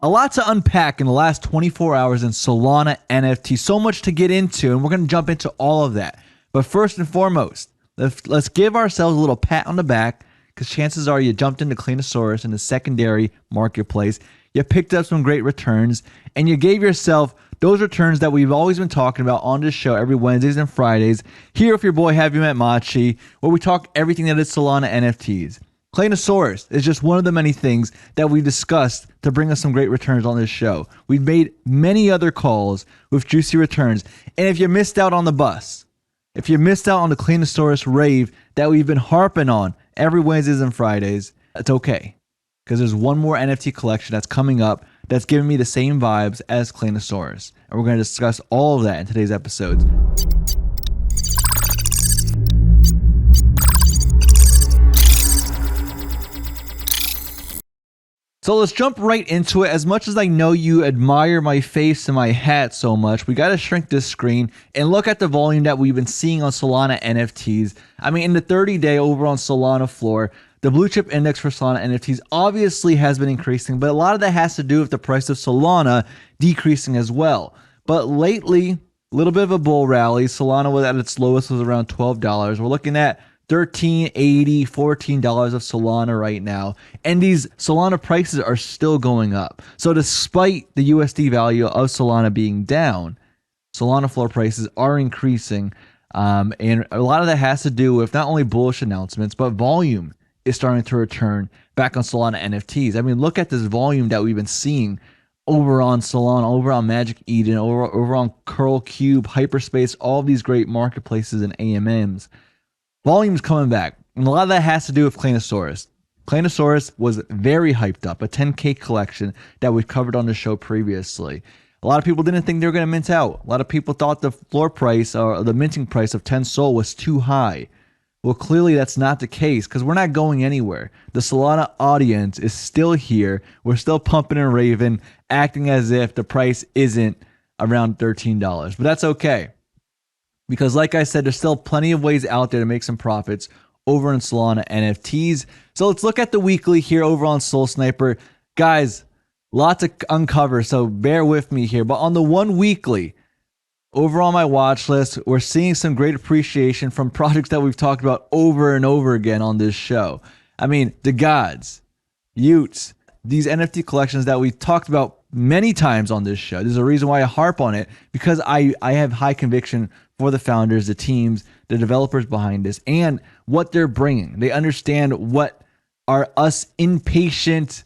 A lot to unpack in the last 24 hours in Solana NFT. So much to get into, and we're going to jump into all of that. But first and foremost, let's give ourselves a little pat on the back, because chances are you jumped into Knittables in the secondary marketplace. You picked up some great returns, and you gave yourself those returns that we've always been talking about on this show every Wednesdays and Fridays. Here with your boy, Have You Met Machi, where we talk everything that is Solana NFTs. Knittables is just one of the many things that we discussed to bring us some great returns on this show. We've made many other calls with juicy returns. And if you missed out on the bus, if you missed out on the Knittables rave that we've been harping on every Wednesdays and Fridays, it's okay. Because there's one more NFT collection that's coming up that's giving me the same vibes as Knittables. And we're going to discuss all of that in today's episode. So let's jump right into it. As much as I know you admire my face and my hat so much, we got to shrink this screen and look at the volume that we've been seeing on Solana NFTs. I mean, in the 30-day over on Solana floor, the blue chip index for Solana NFTs obviously has been increasing, but a lot of that has to do with the price of Solana decreasing as well. But lately, a little bit of a bull rally. Solana was at its lowest, was around $12. We're looking at $13.80, $14 of Solana right now. And these Solana prices are still going up. So despite the USD value of Solana being down, Solana floor prices are increasing. And a lot of that has to do with not only bullish announcements, but volume is starting to return back on Solana NFTs. I mean, look at this volume that we've been seeing over on Solana, over on Magic Eden, over on Curl Cube, Hyperspace, all of these great marketplaces and AMMs. Volume's coming back, and a lot of that has to do with Knittables. Knittables was very hyped up, a 10K collection that we've covered on the show previously. A lot of people didn't think they were going to mint out. A lot of people thought the floor price or the minting price of 10 Sol was too high. Well, clearly that's not the case, because we're not going anywhere. The Solana audience is still here. We're still pumping and raving, acting as if the price isn't around $13. But that's okay. Because like I said, there's still plenty of ways out there to make some profits over in Solana NFTs. So let's look at the weekly here over on Soul Sniper. Guys, lots to uncover, so bear with me here. But on the one weekly, over on my watch list, we're seeing some great appreciation from projects that we've talked about over and over again on this show. I mean, the gods, Utes, these NFT collections that we talked about many times on this show. There's a reason why I harp on it, because I have high conviction for the founders, the teams, the developers behind this, and what they're bringing. They understand what are us impatient,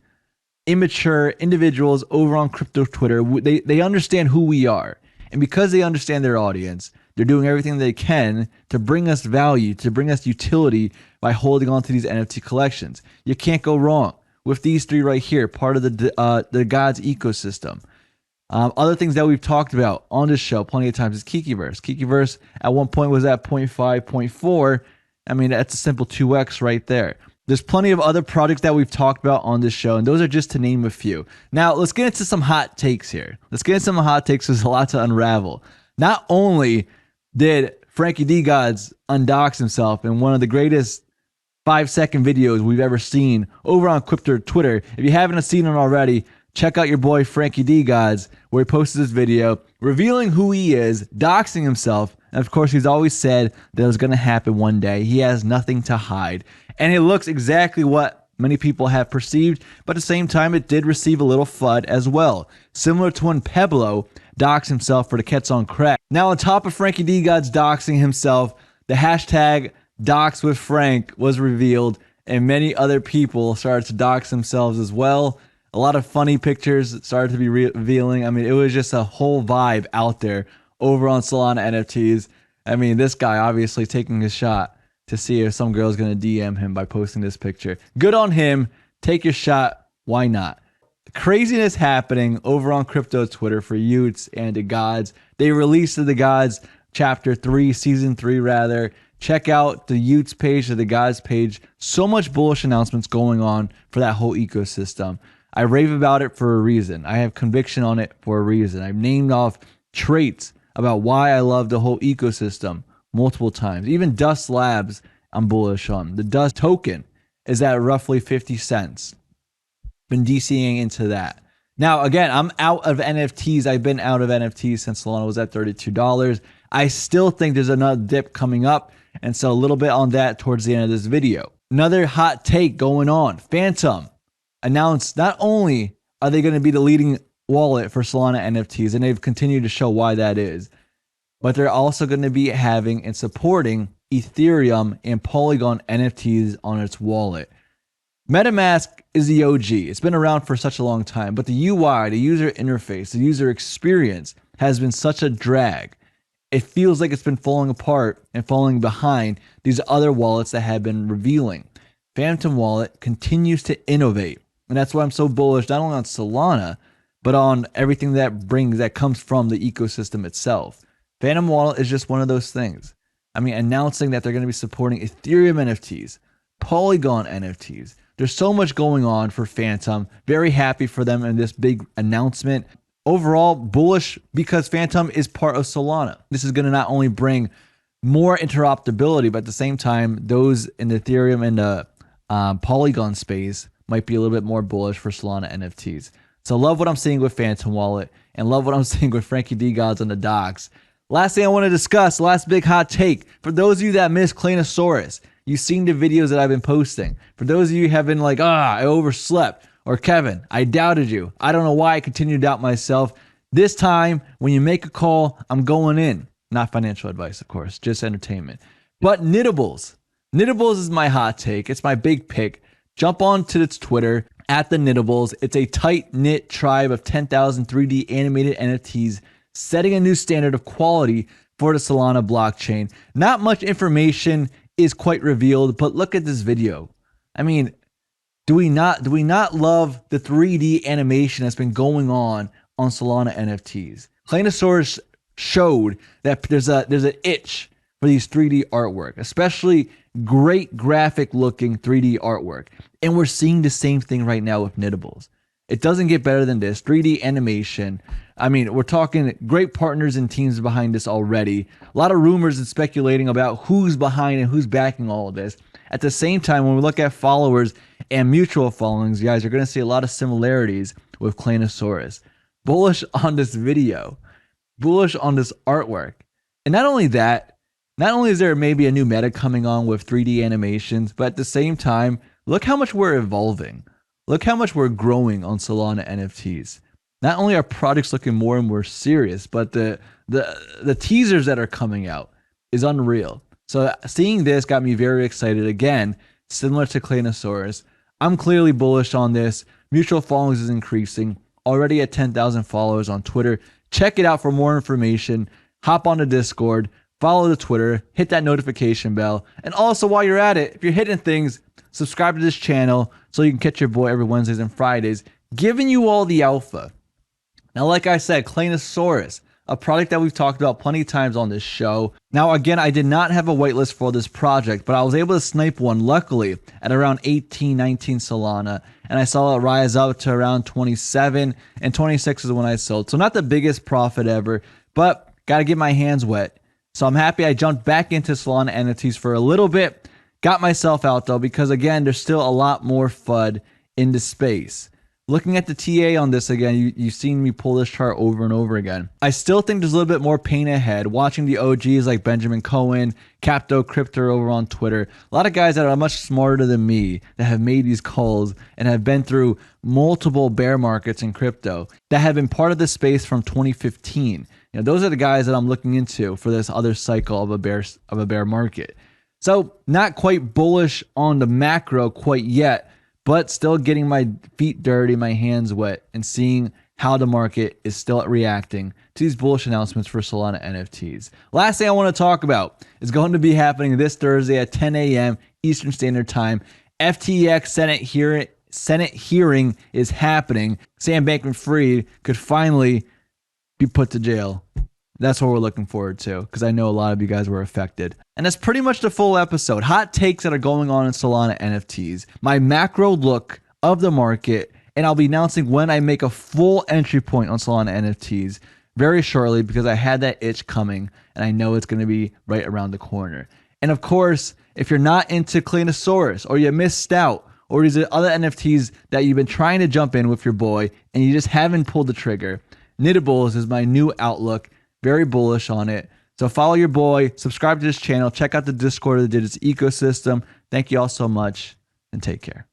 immature individuals over on crypto Twitter. They understand who we are. And because they understand their audience, they're doing everything they can to bring us value, to bring us utility by holding on to these NFT collections. You can't go wrong with these three right here, part of the God's ecosystem. Other things that we've talked about on this show plenty of times is Kikiverse. Kikiverse at one point was at 0.5, 0.4. I mean, that's a simple 2x right there. There's plenty of other projects that we've talked about on this show, and those are just to name a few. Now, let's get into some hot takes here. Let's get into some hot takes. There's a lot to unravel. Not only did Frankie D Gods undox himself in one of the greatest 5-second videos we've ever seen over on Crypto Twitter. If you haven't seen it already, check out your boy Frankie D Gods, where he posted this video revealing who he is, doxing himself. And of course, he's always said that it was going to happen one day. He has nothing to hide. And it looks exactly what many people have perceived, but at the same time, it did receive a little FUD as well. Similar to when Peblo doxed himself for the Cats on Crack. Now, on top of Frankie D Gods doxing himself, the hashtag Dox with Frank was revealed, and many other people started to dox themselves as well. A lot of funny pictures started to be revealing. I mean, it was just a whole vibe out there over on Solana NFTs. I mean, this guy obviously taking a shot to see if some girl's going to DM him by posting this picture. Good on him. Take your shot. Why not? The craziness happening over on crypto Twitter for Utes and the Gods. They released the Gods Chapter 3, Season 3 rather. Check out the Utes page or the Gods page. So much bullish announcements going on for that whole ecosystem. I rave about it for a reason. I have conviction on it for a reason. I've named off traits about why I love the whole ecosystem multiple times. Even Dust Labs, I'm bullish on. The Dust token is at roughly 50 cents. Been DCing into that. Now, again, I'm out of NFTs. I've been out of NFTs since Solana was at $32. I still think there's another dip coming up. And so a little bit on that towards the end of this video. Another hot take going on. Phantom announced not only are they going to be the leading wallet for Solana NFTs, and they've continued to show why that is, but they're also going to be having and supporting Ethereum and Polygon NFTs on its wallet. MetaMask is the OG. It's been around for such a long time, but the UI, the user interface, the user experience has been such a drag. It feels like it's been falling apart and falling behind these other wallets that have been revealing. Phantom Wallet continues to innovate, and that's why I'm so bullish not only on Solana, but on everything that comes from the ecosystem itself. Phantom Wallet is just one of those things. I mean, announcing that they're going to be supporting Ethereum NFTs, Polygon NFTs. There's so much going on for Phantom. Very happy for them in this big announcement. Overall, bullish because Phantom is part of Solana. This is going to not only bring more interoperability, but at the same time, those in the Ethereum and the Polygon space might be a little bit more bullish for Solana NFTs. So love what I'm seeing with Phantom Wallet and love what I'm seeing with Frankie D Gods on the docks. Last thing I want to discuss, last big hot take. For those of you that missed Knittables, you've seen the videos that I've been posting. For those of you who have been like, I overslept, or Kevin, I doubted you. I don't know why I continue to doubt myself. This time, when you make a call, I'm going in. Not financial advice, of course, just entertainment. But Knittables. Knittables is my hot take. It's my big pick. Jump on to its Twitter, at the Knittables. It's a tight-knit tribe of 10,000 3D animated NFTs setting a new standard of quality for the Solana blockchain. Not much information is quite revealed, but look at this video. I mean, do we not love the 3D animation that's been going on Solana NFTs? Knittables showed that there's an itch for these 3D artwork, especially great graphic looking 3D artwork. And we're seeing the same thing right now with Knittables. It doesn't get better than this. 3D animation. I mean, we're talking great partners and teams behind this already. A lot of rumors and speculating about who's behind and who's backing all of this. At the same time, when we look at followers and mutual followings, you guys are going to see a lot of similarities with Knittables. Bullish on this video. Bullish on this artwork. And not only that, not only is there maybe a new meta coming on with 3D animations, but at the same time, look how much we're evolving. Look how much we're growing on Solana NFTs. Not only are projects looking more and more serious, but the teasers that are coming out is unreal. So seeing this got me very excited. Again, similar to Knittables, I'm clearly bullish on this. Mutual followings is increasing. Already at 10,000 followers on Twitter. Check it out for more information. Hop on the Discord. Follow the Twitter. Hit that notification bell. And also while you're at it, if you're hitting things, subscribe to this channel so you can catch your boy every Wednesdays and Fridays, giving you all the alpha. Now, like I said, Knittables, a product that we've talked about plenty of times on this show. Now, again, I did not have a whitelist for this project, but I was able to snipe one, luckily, at around 18, 19 Solana, and I saw it rise up to around 27, and 26 is when I sold. So not the biggest profit ever, but got to get my hands wet. So I'm happy I jumped back into Solana NFTs for a little bit. Got myself out, though, because, again, there's still a lot more FUD in the space. Looking at the TA on this again, you've seen me pull this chart over and over again. I still think there's a little bit more pain ahead. Watching the OGs like Benjamin Cohen, Capto Crypto over on Twitter. A lot of guys that are much smarter than me that have made these calls and have been through multiple bear markets in crypto that have been part of the space from 2015. You know, those are the guys that I'm looking into for this other cycle of a bear market. So not quite bullish on the macro quite yet, but still getting my feet dirty, my hands wet, and seeing how the market is still reacting to these bullish announcements for Solana NFTs. Last thing I want to talk about is going to be happening this Thursday at 10 a.m. Eastern Standard Time. FTX Senate hearing is happening. Sam Bankman-Fried could finally be put to jail. That's what we're looking forward to, because I know a lot of you guys were affected. And that's pretty much the full episode. Hot takes that are going on in Solana NFTs. My macro look of the market. And I'll be announcing when I make a full entry point on Solana NFTs very shortly, because I had that itch coming. And I know it's going to be right around the corner. And of course, if you're not into Knittables or you missed out or these are other NFTs that you've been trying to jump in with your boy and you just haven't pulled the trigger, Knittables is my new outlook. Very bullish on it. So follow your boy, subscribe to this channel, check out the Discord of the Digits ecosystem. Thank you all so much, and take care.